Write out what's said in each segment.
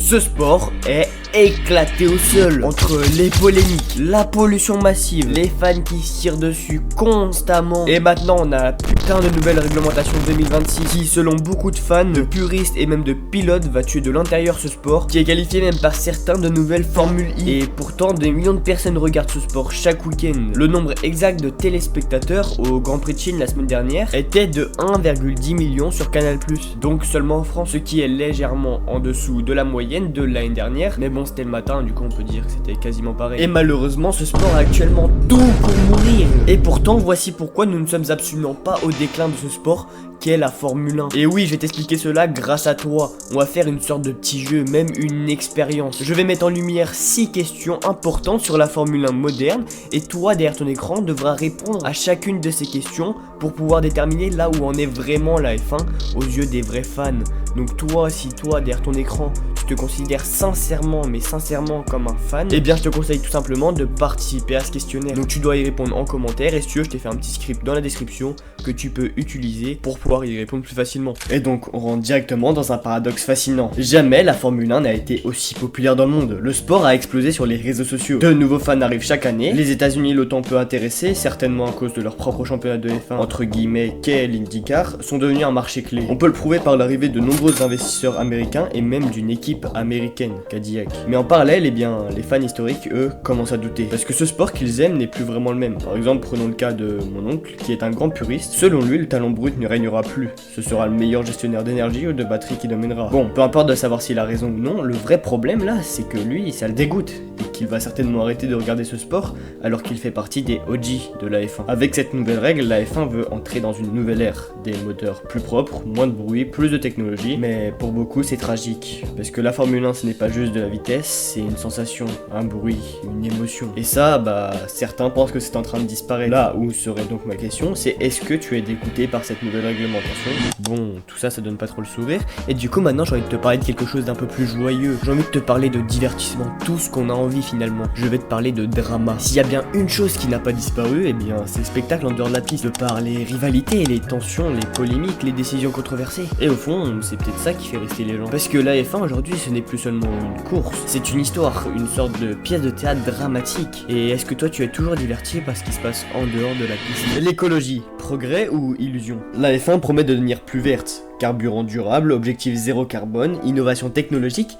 Ce sport est éclaté au sol. Entre les polémiques, la pollution massive, les fans qui se tirent dessus constamment. Et maintenant on a la putain de nouvelle réglementation 2026 qui, selon beaucoup de fans, de puristes et même de pilotes, va tuer de l'intérieur ce sport, qui est qualifié même par certains de nouvelles Formule I. Et pourtant des millions de personnes regardent ce sport chaque week-end. Le nombre exact de téléspectateurs au Grand Prix de Chine la semaine dernière était de 1,10 million sur Canal+, donc seulement en France, ce qui est légèrement en dessous de la moyenne de l'année dernière. Mais bon, c'était le matin, du coup on peut dire que c'était quasiment pareil. Et malheureusement ce sport a actuellement tout pour mourir. Et pourtant voici pourquoi nous ne sommes absolument pas au déclin de ce sport qu'est la Formule 1. Et oui, je vais t'expliquer cela grâce à toi. On va faire une sorte de petit jeu, même une expérience. Je vais mettre en lumière 6 questions importantes sur la Formule 1 moderne, et toi derrière ton écran devras répondre à chacune de ces questions pour pouvoir déterminer là où en est vraiment la F1 aux yeux des vrais fans. Donc toi, si toi derrière ton écran tu te considères sincèrement, mais sincèrement comme un fan, eh bien je te conseille tout simplement de participer à ce questionnaire. Donc tu dois y répondre en commentaire, et si tu veux je t'ai fait un petit script dans la description que tu peux utiliser pour pouvoir y répondre plus facilement. Et donc on rentre directement dans un paradoxe fascinant. Jamais la Formule 1 n'a été aussi populaire dans le monde. Le sport a explosé sur les réseaux sociaux. De nouveaux fans arrivent chaque année. Les États-Unis l'autant peu intéressés, certainement à cause de leur propre championnat de F1 entre guillemets qu'est l'IndyCar, sont devenus un marché clé. On peut le prouver par l'arrivée de nombreux investisseurs américains et même d'une équipe américaine, Cadillac. Mais en parallèle, eh bien, les fans historiques, eux, commencent à douter. Parce que ce sport qu'ils aiment n'est plus vraiment le même. Par exemple, prenons le cas de mon oncle, qui est un grand puriste. Selon lui, le talent brut ne régnera plus. Ce sera le meilleur gestionnaire d'énergie ou de batterie qui dominera. Bon, peu importe de savoir s'il a raison ou non, le vrai problème là, c'est que lui, ça le dégoûte. Et qu'il va certainement arrêter de regarder ce sport, alors qu'il fait partie des OG de la F1. Avec cette nouvelle règle, la F1 veut entrer dans une nouvelle ère. Des moteurs plus propres, moins de bruit, plus de technologie. Mais pour beaucoup, c'est tragique. Parce que la Formule 1, ce n'est pas juste de la vitesse, c'est une sensation, un bruit, une émotion. Et ça, bah, certains pensent que c'est en train de disparaître. Là où serait donc ma question, c'est est-ce que tu es dégoûté par cette nouvelle réglementation? Bon, tout ça, ça donne pas trop le sourire. Et du coup, maintenant, j'ai envie de te parler de quelque chose d'un peu plus joyeux. J'ai envie de te parler de divertissement, tout ce qu'on a envie finalement. Je vais te parler de drama. S'il y a bien une chose qui n'a pas disparu, eh bien, c'est le spectacle en dehors de la piste. De par les rivalités, les tensions, les polémiques, les décisions controversées. Et au fond, c'est peut-être ça qui fait rester les gens. Parce que la F1 aujourd'hui, ce n'est plus seulement une course, c'est une histoire, une sorte de pièce de théâtre dramatique. Et est-ce que toi tu es toujours diverti par ce qui se passe en dehors de la piste? L'écologie, progrès ou illusion? La F1 promet de devenir plus verte, carburant durable, objectif zéro carbone, innovation technologique.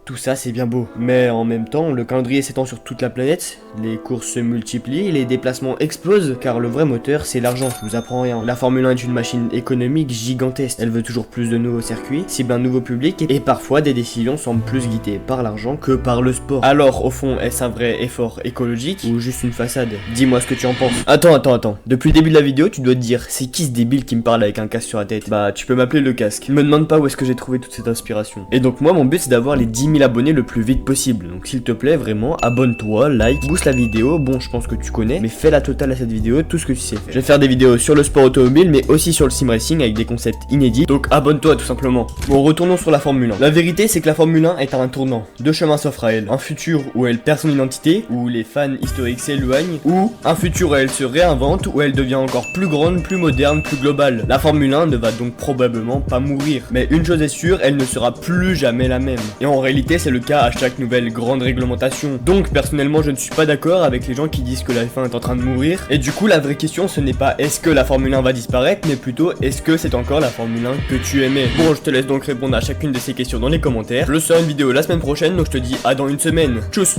Tout ça c'est bien beau, mais en même temps le calendrier s'étend sur toute la planète, les courses se multiplient, les déplacements explosent, car le vrai moteur c'est l'argent, je vous apprends rien. La Formule 1 est une machine économique gigantesque, elle veut toujours plus de nouveaux circuits, cible un nouveau public, et parfois des décisions semblent plus guidées par l'argent que par le sport. Alors au fond, est-ce un vrai effort écologique ou juste une façade? Dis-moi ce que tu en penses. Attends, depuis le début de la vidéo tu dois te dire, c'est qui ce débile qui me parle avec un casque sur la tête? Bah tu peux m'appeler le casque, me demande pas où est-ce que j'ai trouvé toute cette inspiration. Et donc moi mon but c'est d'avoir les 10 000 abonnés le plus vite possible, donc s'il te plaît vraiment abonne-toi, like, booste la vidéo, bon je pense que tu connais, mais fais la totale à cette vidéo, tout ce que tu sais faire. Je vais faire des vidéos sur le sport automobile mais aussi sur le sim racing avec des concepts inédits, donc abonne-toi tout simplement. Bon, retournons sur la Formule 1. La vérité c'est que la Formule 1 est à un tournant, deux chemins s'offrent à elle, un futur où elle perd son identité, où les fans historiques s'éloignent, ou un futur où elle se réinvente, où elle devient encore plus grande, plus moderne, plus globale. La Formule 1 ne va donc probablement pas mourir, mais une chose est sûre, elle ne sera plus jamais la même. Et en réalité c'est le cas à chaque nouvelle grande réglementation. Donc personnellement je ne suis pas d'accord avec les gens qui disent que la F1 est en train de mourir. Et du coup la vraie question ce n'est pas est-ce que la Formule 1 va disparaître, mais plutôt est-ce que c'est encore la Formule 1 que tu aimais. Bon, je te laisse donc répondre à chacune de ces questions dans les commentaires. Je sors une vidéo la semaine prochaine, donc je te dis à dans une semaine. Tchuss.